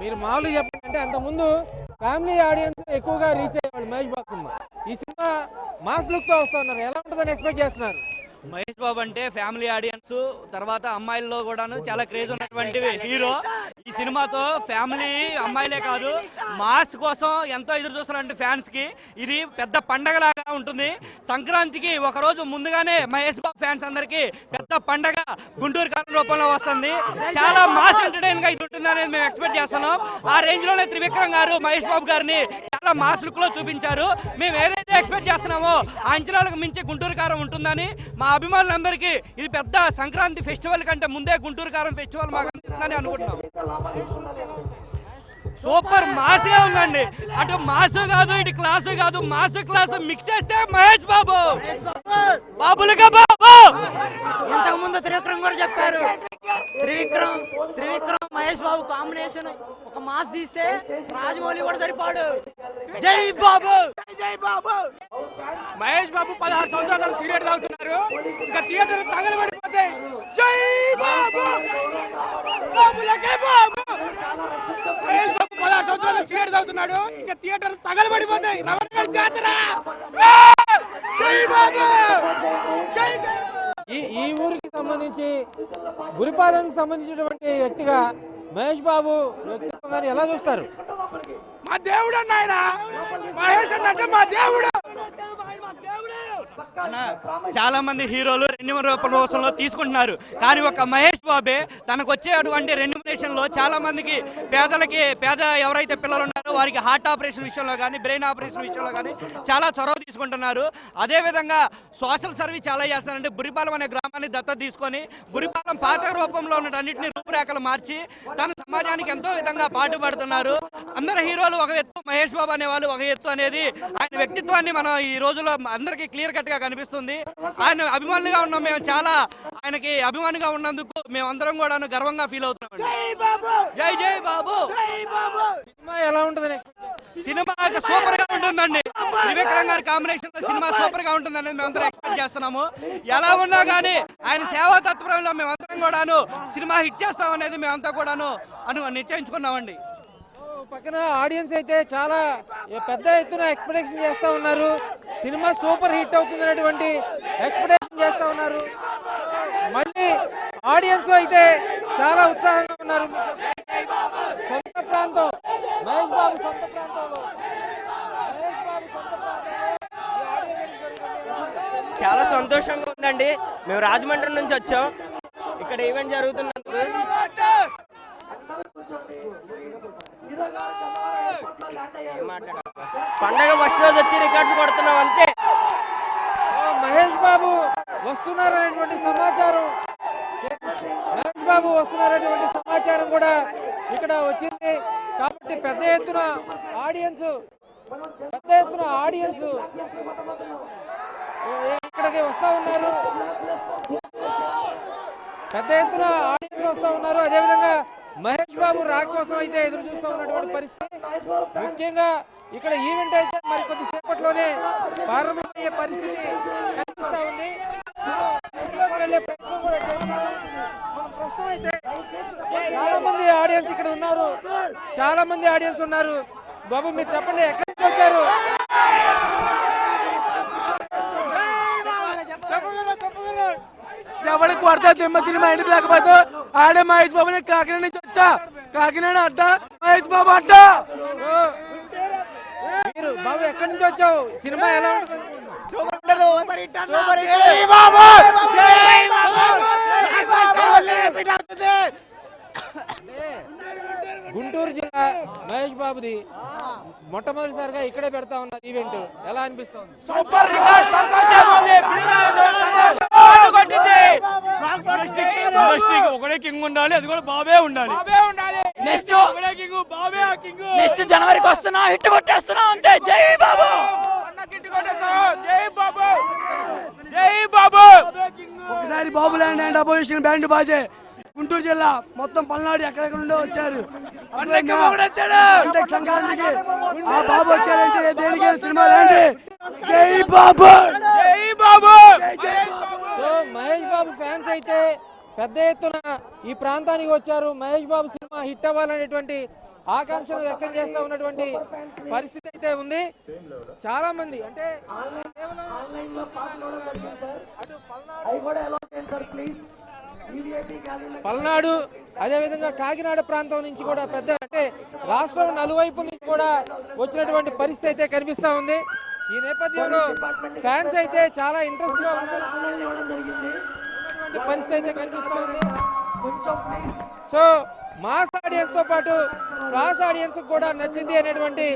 మీరు మామూలుగా చెప్పండి, అంత ముందు ఫ్యామిలీ ఆడియన్స్ ఎక్కువగా రీచ్ అయ్యేవాళ్ళు మహేష్ బాబు సినిమా. ఈ సినిమా మాస్ లుక్ తో వస్తా ఉన్నారు, ఎలా ఉంటుందని ఎక్స్పెక్ట్ చేస్తున్నారు? మహేష్ బాబు అంటే ఫ్యామిలీ ఆడియన్స్, తర్వాత అమ్మాయిల్లో కూడాను చాలా క్రేజ్ ఉన్నటువంటి హీరో. ఈ సినిమాతో ఫ్యామిలీ అమ్మాయిలే కాదు, మాస్ కోసం ఎంతో ఎదురు చూస్తున్నటువంటి ఫ్యాన్స్ కి ఇది పెద్ద పండగలాగా ఉంటుంది. సంక్రాంతికి ఒక రోజు ముందుగానే మహేష్ బాబు ఫ్యాన్స్ అందరికి పెద్ద పండగ గుంటూరు కాలం రూపంలో వస్తుంది. చాలా మాస్ ఎంటర్టైన్ గా ఇది ఉంటుంది అనేది మేము ఎక్స్పెక్ట్ చేస్తున్నాం. ఆ రేంజ్ లోనే త్రివిక్రమ్ గారు మహేష్ బాబు గారిని చాలా మాస్ లుక్ లో చూపించారు. మేము ఏదైతే ఎక్స్పెక్ట్ చేస్తున్నామో ఆ అంచనాలకు మించి గుంటూరు కారం ఉంటుందని మా అభిమానులందరికీ ఇది పెద్ద సంక్రాంతి ఫెస్టివల్ కంటే ముందే గుంటూరు కారం ఫెస్టివల్ మాకు అనిపిస్తుందని అనుకుంటున్నాం. సూపర్ మాసే ఉందండి, అటు మాసు కాదు ఇటు క్లాసు కాదు, మాసు క్లాసు మిక్స్ చేస్తే మహేష్ బాబు బాబులుగా బాబు. ఇంతకు ముందు త్రివిక్రమ్ గారు చెప్పారు, త్రివిక్రమ్ మహేష్ బాబు కాంబినేషన్ ఒక మాస్ తీస్తే రాజమౌళి కూడా సరిపాడు. జై బాబు, జై బాబు. మహేష్ బాబు 16 సంవత్సరాలు సిగరెట్ తాగుతున్నారు, ఇంకా థియేటర్ తగలబడిపోతాయి. జై బాబు, బాబులకే బాబు. మహేష్ బాబు 16 సంవత్సరాలు సిగరెట్ తాగుతున్నాడు, ఇంకా థియేటర్ తగలబడిపోతాయి. రమణ గారి జాతర. జై బాబు, జై. ఈ ఊరికి సంబంధించి గురిపాలెంకి సంబంధించినటువంటి వ్యక్తిగా మహేష్ బాబు వ్యక్తిత్వం ఎలా చూస్తారు? మా దేవుడు అన్న ఆయన, మహేష్ అంటే మా దేవుడు. చాలా మంది హీరోలు రెన్యూమరేషన్ లో తీసుకుంటున్నారు, కానీ ఒక మహేష్ బాబే తనకు వచ్చేటువంటి రెన్యూమరేషన్ లో చాలా మందికి పేద ఎవరైతే పిల్లలు ఉన్నారో వారికి హార్ట్ ఆపరేషన్ విషయంలో కానీ బ్రెయిన్ ఆపరేషన్ విషయంలో కానీ చాలా చొరవ తీసుకుంటున్నారు. అదే విధంగా సోషల్ సర్వీస్ చాలా చేస్తారంటే బురిపాలెం అనే గ్రామాన్ని దత్తత తీసుకొని బురిపాలెం పాత రూపంలో ఉన్న అన్నింటినీ రూపురేఖలు మార్చి తన సమాజానికి ఎంతో విధంగా పాటుపడుతున్నారు. అందరు హీరోలు ఒక ఎత్తు, మహేష్ బాబు అనే వాళ్ళు ఒక ఎత్తు అనేది ఆయన వ్యక్తిత్వాన్ని మనం ఈ రోజుల్లో అందరికీ క్లియర్ కట్ గా కనిపిస్తుంది. ఆయన అభిమానులుగా ఉన్నాం, మేము చాలా ఆయనకి అభిమానిగా ఉన్నందుకు మేమందరం కూడా గర్వంగా ఫీల్ అవుతున్నాం. జై జై బాబు. సినిమా ఎలా ఉంటుంది? సినిమా సూపర్ గా ఉంటుందండి, త్రివిక్రమ్ గారి కాంబినేషన్ లో సినిమా సూపర్ గా ఉంటుంది అనేది మేమందరం ఎక్స్పెక్ట్ చేస్తున్నాము. ఎలా ఉన్నా కానీ ఆయన సేవా తత్పరంలో మేమందరం కూడాను సినిమా హిట్ చేస్తాం అనేది మేమంతా కూడాను నిశ్చయించుకున్నామండి. పక్కన ఆడియన్స్ అయితే చాలా పెద్ద ఎత్తున ఎక్స్పెక్టేషన్ చేస్తా ఉన్నారు, సినిమా సూపర్ హిట్ అవుతుంది అనేటువంటి ఎక్స్పెక్టేషన్ చేస్తా ఉన్నారు. మళ్ళీ ఆడియన్స్ అయితే చాలా ఉత్సాహంగా ఉన్నారు. సొంత ప్రాంతం మహేష్ బాబు సొంత ప్రాంతంలో చాలా సంతోషంగా ఉందండి. మేము రాజమండ్రి నుంచి వచ్చాం, ఇక్కడ ఈవెంట్ జరుగుతున్నందుకు. పండగ ఫస్ట్ రోజు వచ్చి రికార్డ్స్ కొడుతున్నాం అంతే. మహేష్ బాబు వస్తున్నారనేటువంటి సమాచారం కూడా ఇక్కడ వచ్చింది కాబట్టి పెద్ద ఎత్తున ఆడియన్స్ ఇక్కడికి వస్తా ఉన్నారు. అదేవిధంగా మహేష్ బాబు రాక కోసం అయితే ఎదురు చూస్తూ ఉన్నటువంటి పరిస్థితి. ముఖ్యంగా ఇక్కడ ఈవెంట్ అయితే మరి కొద్ది సేపట్లోనే ప్రారంభమయ్యే పరిస్థితి కనిపిస్తా ఉంది. వెళ్ళే ప్రయత్నం కూడా చేస్తున్నాం. ప్రస్తుతం అయితే చాలా మంది ఆడియన్స్ ఉన్నారు. బాబు మీరు చెప్పండి, ఎక్కడి నుంచి వచ్చారు? ఎవరికి కొడతా దిమ్మ తిరిగి మా ఇంటికి లేకపోతే ఆడే మహేష్ బాబు. కాకినాడ నుంచి వచ్చా, కాకినాడ అడ్డ మహేష్ బాబు అడ్డ. మీరు బాబు ఎక్కడి నుంచి వచ్చావు? సినిమా ఎలా ఉంటుంది? గుంటూరు జిల్లా మహేష్ బాబుది మొట్టమొదటిసారిగా ఇక్కడే పెడతా ఉన్నారు ఈవెంట్, ఎలా అనిపిస్తుంది? సూపర్ ఒకడే కింగ్ ఉండాలి, అది కూడా బాబే ఉండాలి. నెక్స్ట్ జనవరికి వస్తున్నా, హిట్ కొట్టేస్తున్నా అంతే. జై బాబు, జై బాబు, జై బాబు. ఒకసారి Babu land and opposition band బాజే గుంటూరు జిల్లా మొత్తం పల్నాడు ఎక్కడెక్కడ నుండో వచ్చారు. సంక్రాంతికి ఆ బాబు వచ్చాడంటే దేనికి సినిమా లాంటి. జై బాబు, జై బాబు. మహేష్ బాబు ఫ్యాన్స్ అయితే పెద్ద ఎత్తున ఈ ప్రాంతానికి వచ్చారు. మహేష్ బాబు సినిమా హిట్ అవ్వాలనేటువంటి ఆకాంక్షలు వ్యక్తం చేస్తూ ఉన్నటువంటి పరిస్థితి అయితే ఉంది. చాలా మంది అంటే పల్నాడు అదేవిధంగా కాకినాడ ప్రాంతం నుంచి కూడా పెద్ద అంటే రాష్ట్రం నలువైపు నుంచి కూడా వచ్చినటువంటి పరిస్థితి అయితే కనిపిస్తా ఉంది. ఈ నేపథ్యంలో ఫ్యాన్స్ అయితే చాలా ఇంట్రెస్ట్ గా ఉన్నటువంటి పరిస్థితి అయితే కనిపిస్తా ఉంది. సో మాస్ ఆడియన్స్ తో పాటు క్లాస్ ఆడియన్స్ కూడా నచ్చింది అనేటువంటి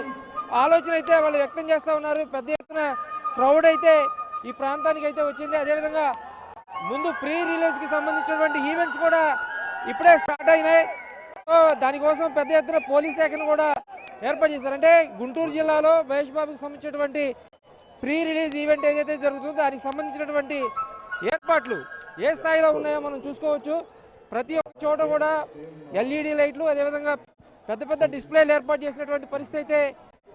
ఆలోచన అయితే వాళ్ళు వ్యక్తం చేస్తూ ఉన్నారు. పెద్ద ఎత్తున క్రౌడ్ అయితే ఈ ప్రాంతానికి అయితే వచ్చింది. అదేవిధంగా ముందు ప్రీ రిలీజ్ కి సంబంధించినటువంటి ఈవెంట్స్ కూడా ఇప్పుడే స్టార్ట్ అయినాయి. సో దానికోసం పెద్ద ఎత్తున పోలీస్ శాఖను కూడా ఏర్పాటు చేశారు. అంటే గుంటూరు జిల్లాలో మహేష్ బాబుకి సంబంధించినటువంటి ప్రీ రిలీజ్ ఈవెంట్ ఏదైతే జరుగుతుందో దానికి సంబంధించినటువంటి ఏర్పాట్లు ఏ స్థాయిలో ఉన్నాయో మనం చూసుకోవచ్చు. ప్రతి ఒక్క చోట కూడా ఎల్ఈడి లైట్లు అదేవిధంగా పెద్ద పెద్ద డిస్ప్లేలు ఏర్పాటు చేసినటువంటి పరిస్థితి అయితే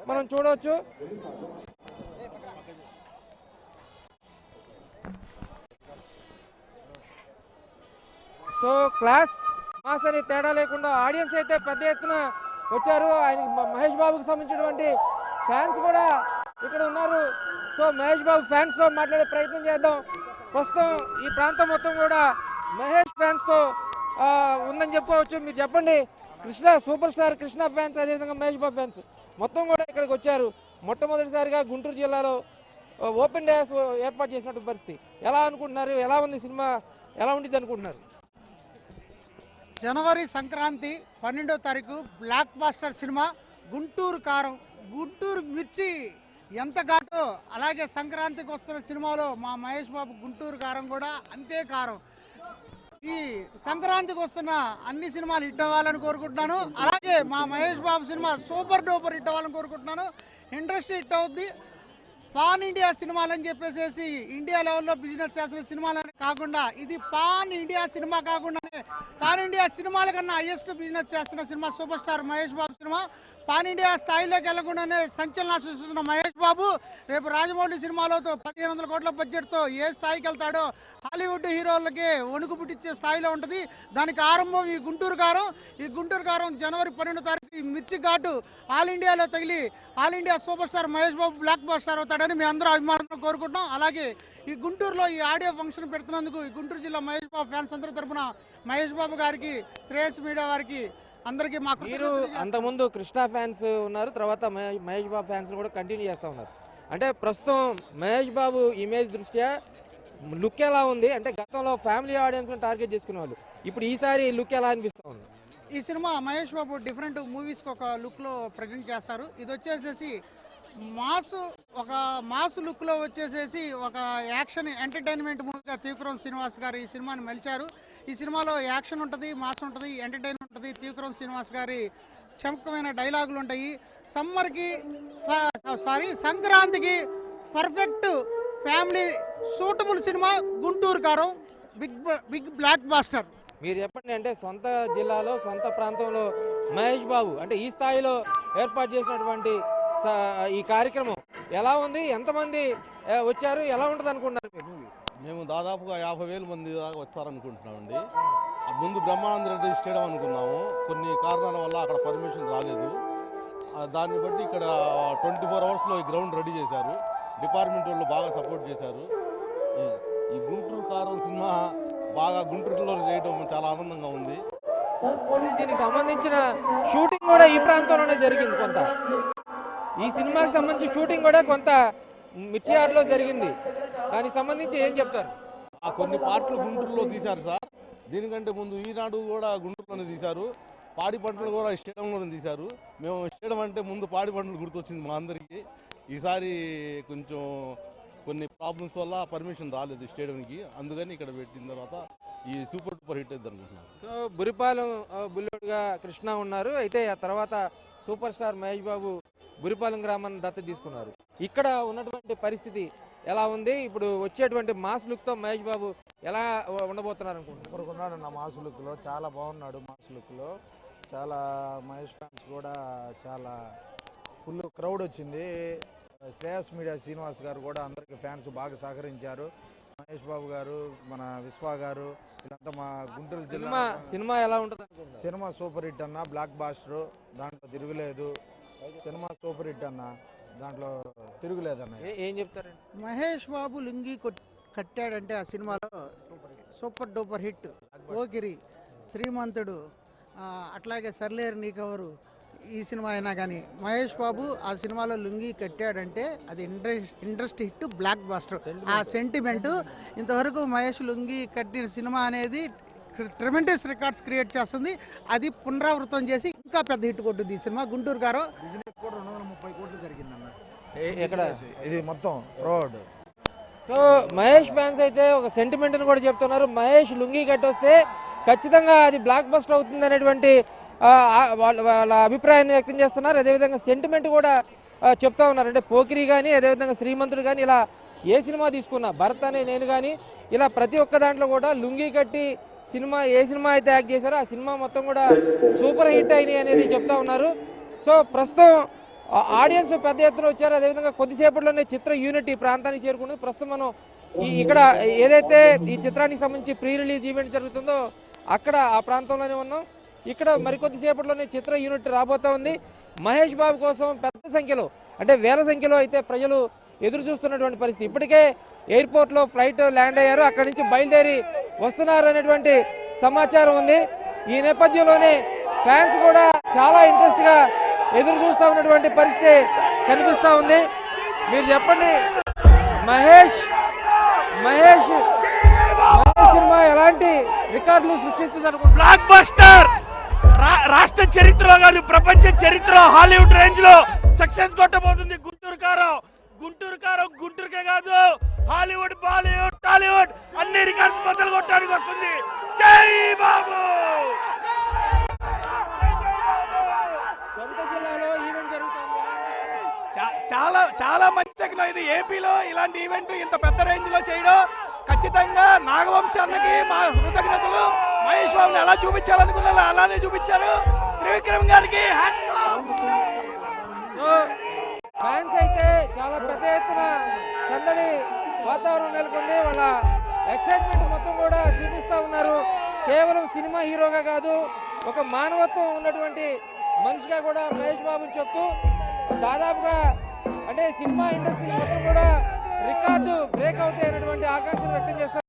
మనం చూడవచ్చు. సో క్లాస్ మాస్ అనే తేడా లేకుండా ఆడియన్స్ అయితే పెద్ద ఎత్తున వచ్చారు. ఆయన మహేష్ బాబుకి సంబంధించినటువంటి ఫ్యాన్స్ కూడా ఇక్కడ ఉన్నారు. సో మహేష్ బాబు ఫ్యాన్స్ తో మాట్లాడే ప్రయత్నం చేద్దాం. ప్రస్తుతం ఈ ప్రాంతం మొత్తం కూడా మహేష్ ఫ్యాన్స్ తో ఉందని చెప్పుకోవచ్చు. మీరు చెప్పండి, Krishna super star Krishna fans అదేవిధంగా మహేష్ బాబు ఫ్యాన్స్ మొత్తం కూడా ఇక్కడికి వచ్చారు. మొట్టమొదటిసారిగా గుంటూరు జిల్లాలో ఓపెన్ డేస్ ఏర్పాటు చేసినట్టు పరిస్థితి ఎలా అనుకుంటున్నారు? ఎలా ఉంది సినిమా? ఎలా ఉంటుంది అనుకుంటున్నారు? జనవరి సంక్రాంతి 12వ తారీఖు బ్లాక్ బాస్టర్ సినిమా గుంటూరు కారం, గుంటూరు మిర్చి ఎంత ఘాటో అలాగే సంక్రాంతికి వస్తున్న సినిమాలో మా మహేష్ బాబు గుంటూరు కారం కూడా అంతే కారం. ఈ సంక్రాంతికి వస్తున్న అన్ని సినిమాలు హిట్ అవ్వాలని కోరుకుంటున్నాను. అలాగే మా Mahesh Babu cinema super duper hit అవ్వాలని కోరుకుంటున్నాను. ఇండస్ట్రీ హిట్ అవుద్ది. పాన్ ఇండియా సినిమాలని చెప్పేసి ఇండియా లెవెల్లో బిజినెస్ చేసిన సినిమాలని కాకుండా ఇది పాన్ ఇండియా సినిమా కాకుండానే పాన్ ఇండియా సినిమాల కన్నా హైయెస్ట్ బిజినెస్ చేస్తున్న సినిమా సూపర్ స్టార్ మహేష్ బాబు సినిమా. పాన్ ఇండియా స్థాయిలోకి వెళ్లకుండానే సంచలనం సృష్టిస్తున్న మహేష్ బాబు రేపు రాజమౌళి సినిమాలతో 1500 కోట్ల బడ్జెట్తో ఏ స్థాయికి వెళ్తాడో హాలీవుడ్ హీరోలకి వణుకు పుట్టించే స్థాయిలో ఉంటుంది. దానికి ఆరంభం ఈ గుంటూరు కారం. ఈ గుంటూరు కారం జనవరి 12వ తారీఖు ఈ మిర్చి ఘాటు ఆల్ ఇండియాలో తగిలి all India super star Mahesh Babu blockbuster అవుతాడని మీ అందరూ అభిమానంతో కోరుకుంటున్నాం. అలాగే ఈ గుంటూరులో ఈ ఆడియో ఫంక్షన్ పెడుతున్నందుకు ఈ గుంటూరు జిల్లా మహేష్ బాబు ఫ్యాన్స్ అందరి తరఫున మహేష్ బాబు గారికి, శ్రేయస్ మీడియా వారికి అందరికీ మాకు. మీరు అంతకుముందు కృష్ణ ఫ్యాన్స్ ఉన్నారు, తర్వాత మహేష్ బాబు ఫ్యాన్స్ కూడా కంటిన్యూ చేస్తూ ఉన్నారు. అంటే ప్రస్తుతం మహేష్ బాబు ఇమేజ్ దృష్ట్యా లుక్ ఎలా ఉంది? అంటే గతంలో ఫ్యామిలీ ఆడియన్స్ టార్గెట్ చేసుకునే వాళ్ళు, ఇప్పుడు ఈసారి లుక్ ఎలా అనిపిస్తూ ఉంది? ఈ సినిమా మహేష్ బాబు డిఫరెంట్ మూవీస్కి ఒక లుక్లో ప్రజెంట్ చేస్తారు. ఇది వచ్చేసేసి ఒక మాస్ లుక్లో వచ్చేసేసి ఒక యాక్షన్ ఎంటర్టైన్మెంట్ మూవీగా త్రివిక్రమ్ శ్రీనివాస్ గారు ఈ సినిమాని మలిచారు. ఈ సినిమాలో యాక్షన్ ఉంటుంది, మాస్ ఉంటుంది, ఎంటర్టైన్మెంట్ ఉంటుంది. త్రివిక్రమ్ శ్రీనివాస్ గారి చమకమైన డైలాగులు ఉంటాయి. సంక్రాంతికి perfect family suitable cinema Guntur కారం, బిగ్ బ్లాక్ బాస్టర్. మీరు చెప్పండి, అంటే సొంత జిల్లాలో సొంత ప్రాంతంలో మహేష్ బాబు అంటే ఈ స్థాయిలో ఏర్పాటు చేసినటువంటి ఈ కార్యక్రమం ఎలా ఉంది? ఎంతమంది వచ్చారు? ఎలా ఉంటుంది అనుకుంటున్నారు మీరు? మేము దాదాపుగా 50,000 మంది దాకా వస్తారనుకుంటున్నామండి. ముందు బ్రహ్మానంద రెడ్డి స్టేడియం అనుకున్నాము, కొన్ని కారణాల వల్ల అక్కడ పర్మిషన్ రాలేదు. దాన్ని బట్టి ఇక్కడ 24 అవర్స్లో ఈ గ్రౌండ్ రెడీ చేశారు. డిపార్ట్మెంట్ వాళ్ళు బాగా సపోర్ట్ చేశారు. ఈ గుంటూరు కారం సినిమా బాగా గుంటూరులో చేయడం చాలా ఆనందంగా ఉంది. దీనికి సంబంధించిన షూటింగ్ కూడా ఈ ప్రాంతంలోనే జరిగింది. కొంత ఈ సినిమాకి సంబంధించి షూటింగ్ కూడా కొంత మిర్చియార్లో జరిగింది. దానికి సంబంధించి ఏం చెప్తారు? కొన్ని పాటలు గుంటూరులో తీశారు సార్. దీనికంటే ముందు ఈనాడు కూడా గుంటూరులోనే తీశారు. పాడి పంటలు కూడా స్టేడియంలోనే తీశారు. మేము స్టేడియం అంటే ముందు పాడి పంటలు గుర్తొచ్చింది మా అందరికీ. ఈసారి కొంచెం కొన్ని ప్రాబ్లమ్స్ వల్ల పర్మిషన్ రాలేదు స్టేడియంకి, అందుకని ఇక్కడ పెట్టిన తర్వాత ఈ సూపర్ డూపర్ హిట్ అవుతుంది అనుకుంటున్నాను. సో బురిపాలెం బుల్లోడ్గా కృష్ణ ఉన్నారు, అయితే ఆ తర్వాత సూపర్ స్టార్ మహేష్ బాబు బురిపాలెం గ్రామాన్ని దత్తత తీసుకున్నారు. ఇక్కడ ఉన్నటువంటి పరిస్థితి ఎలా ఉంది? ఇప్పుడు వచ్చేటువంటి మాస్ లుక్తో మహేష్ బాబు ఎలా ఉండబోతున్నారు అనుకుంటున్నారు? కోరుకున్నాడు నా మాస్ లుక్లో, చాలా బాగున్నాడు. మాస్ లుక్లో చాలా మహేష్ ఫ్యాన్స్ కూడా చాలా ఫుల్ క్రౌడ్ వచ్చింది. శ్రేయస్ మీడియా శ్రీనివాస్ గారు కూడా అందరికి ఫ్యాన్స్ బాగా సహకరించారు. మహేష్ బాబు గారు, మన విశ్వ గారు, వీళ్ళంతా మా గుంటూరు సినిమా జిల్లా. సినిమా ఎలా ఉంటుంది? సినిమా సూపర్ హిట్ అన్న, బ్లాక్ బాస్టర్, దాంట్లో తిరుగులేదు. సినిమా సూపర్ హిట్ అన్న, దాంట్లో తిరుగులేదన్న. ఏం చెప్తారండి? మహేష్ బాబు లుంగి కట్టాడంటే ఆ సినిమాలో సూపర్ డూపర్ హిట్. ఓకిరి, శ్రీమంతుడు, అట్లాగే సర్లేరు నీకెవరు, ఈ సినిమా అయినా కానీ మహేష్ బాబు ఆ సినిమాలో లుంగి కట్టాడంటే అది ఇండస్ట్రీ హిట్, బ్లాక్ బాస్టర్. ఆ సెంటిమెంట్ ఇంతవరకు మహేష్ లుంగి కట్టిన సినిమా అనేది ట్రెమెండస్ రికార్డ్స్ క్రియేట్ చేస్తుంది. అది పునరావృతం చేసి ఇంకా పెద్ద హిట్ కొట్టుద్ది ఈ సినిమా. గుంటూరు గారు బిజినెస్ కూడా 230 కోట్లు జరిగిందన్న ఎక్కడ ఇది మొత్తం త్రోడ్. సో మహేష్ ఫ్యాన్స్ అయితే ఒక సెంటిమెంట్ అని కూడా చెప్తున్నారు. మహేష్ లుంగి కట్టొస్తే ఖచ్చితంగా అది బ్లాక్ బస్టర్ అవుతుంది అనేటువంటి వాళ్ళ అభిప్రాయాన్ని వ్యక్తం చేస్తున్నారు. అదేవిధంగా సెంటిమెంట్ కూడా చెప్తా ఉన్నారు. అంటే పోకిరి కానీ, అదేవిధంగా శ్రీమంతుడు కానీ, ఇలా ఏ సినిమా తీసుకున్నా, భరత్ అనే నేను కానీ, ఇలా ప్రతి ఒక్క దాంట్లో కూడా లుంగి కట్టి సినిమా ఏ సినిమా అయితే యాక్ట్ చేశారో ఆ సినిమా మొత్తం కూడా సూపర్ హిట్ అయినాయి అనేది చెప్తా ఉన్నారు. సో ప్రస్తుతం ఆడియన్స్ పెద్ద ఎత్తున వచ్చారు. అదేవిధంగా కొద్దిసేపట్లోనే చిత్ర యూనిట్ ఈ ప్రాంతానికి చేరుకున్నది. ప్రస్తుతం మనం ఇక్కడ ఏదైతే ఈ చిత్రానికి సంబంధించి ప్రీ రిలీజ్ ఈవెంట్ జరుగుతుందో అక్కడ ఆ ప్రాంతంలోనే ఉన్నాం. ఇక్కడ మరికొద్దిసేపట్లోనే చిత్ర యూనిట్ రాబోతా ఉంది. మహేష్ బాబు కోసం పెద్ద సంఖ్యలో, అంటే వేల సంఖ్యలో అయితే ప్రజలు ఎదురు చూస్తున్నటువంటి పరిస్థితి. ఇప్పటికే ఎయిర్పోర్ట్లో ఫ్లైట్ ల్యాండ్ అయ్యారు, అక్కడి నుంచి బయలుదేరి వస్తున్నారు అనేటువంటి సమాచారం ఉంది. ఈ నేపథ్యంలోనే ఫ్యాన్స్ కూడా చాలా ఇంట్రెస్ట్గా ఎదురు చూస్తూ ఉన్నటువంటి పరిస్థితి కనిపిస్తూ ఉంది. మీరు చెప్పండి, మహేష్ సినిమా ఎలాంటి రికార్డులు సృష్టిస్తుంది అనుకుంటున్నారు? బ్లాక్ బస్టర్ రాష్ట్ర చరిత్రలో కాదు, ప్రపంచ చరిత్రలో హాలీవుడ్ రేంజ్ లో సక్సెస్ కొట్టబోతుంది. గుంటూరు కారం గుంటూరుకే కాదు, హాలీవుడ్, బాలీవుడ్, టాలీవుడ్ అన్ని రికార్డ్స్ బద్దలు కొట్టడానికి వస్తుంది. జై బాబు. సొంత జిల్లాలో ఈవెంట్ జరుగుతుంది. చాలా మంచి సెగ్మెంట్ ఇది. ఏపీలో ఇలాంటి ఈవెంట్ ఇంత పెద్ద రేంజ్ లో చేయడం ఖచ్చితంగా నాగవంశీ అన్నకి మా కృతజ్ఞతలు. మహేష్ బాబుని ఎలా చూపించాలనుకున్నా అలానే చూపించారు. త్రివిక్రమ్ గారికి హ్యాట్స్ ఆఫ్. ఫ్యాన్స్ అయితే చాలా పెద్ద ఎత్తున సందడి వాతావరణం నెలకొంది. వాళ్ళ ఎక్సైట్మెంట్ మొత్తం కూడా చూపిస్తూ ఉన్నారు. కేవలం సినిమా హీరోగా కాదు, ఒక మానవత్వం ఉన్నటువంటి మనిషిగా కూడా మహేష్ బాబుని చెప్తూ దాదాపుగా అంటే సినిమా ఇండస్ట్రీ మొత్తం కూడా రికార్డు బ్రేక్ అవుతాయి అనేటువంటి ఆకాంక్షలు వ్యక్తం చేస్తారు.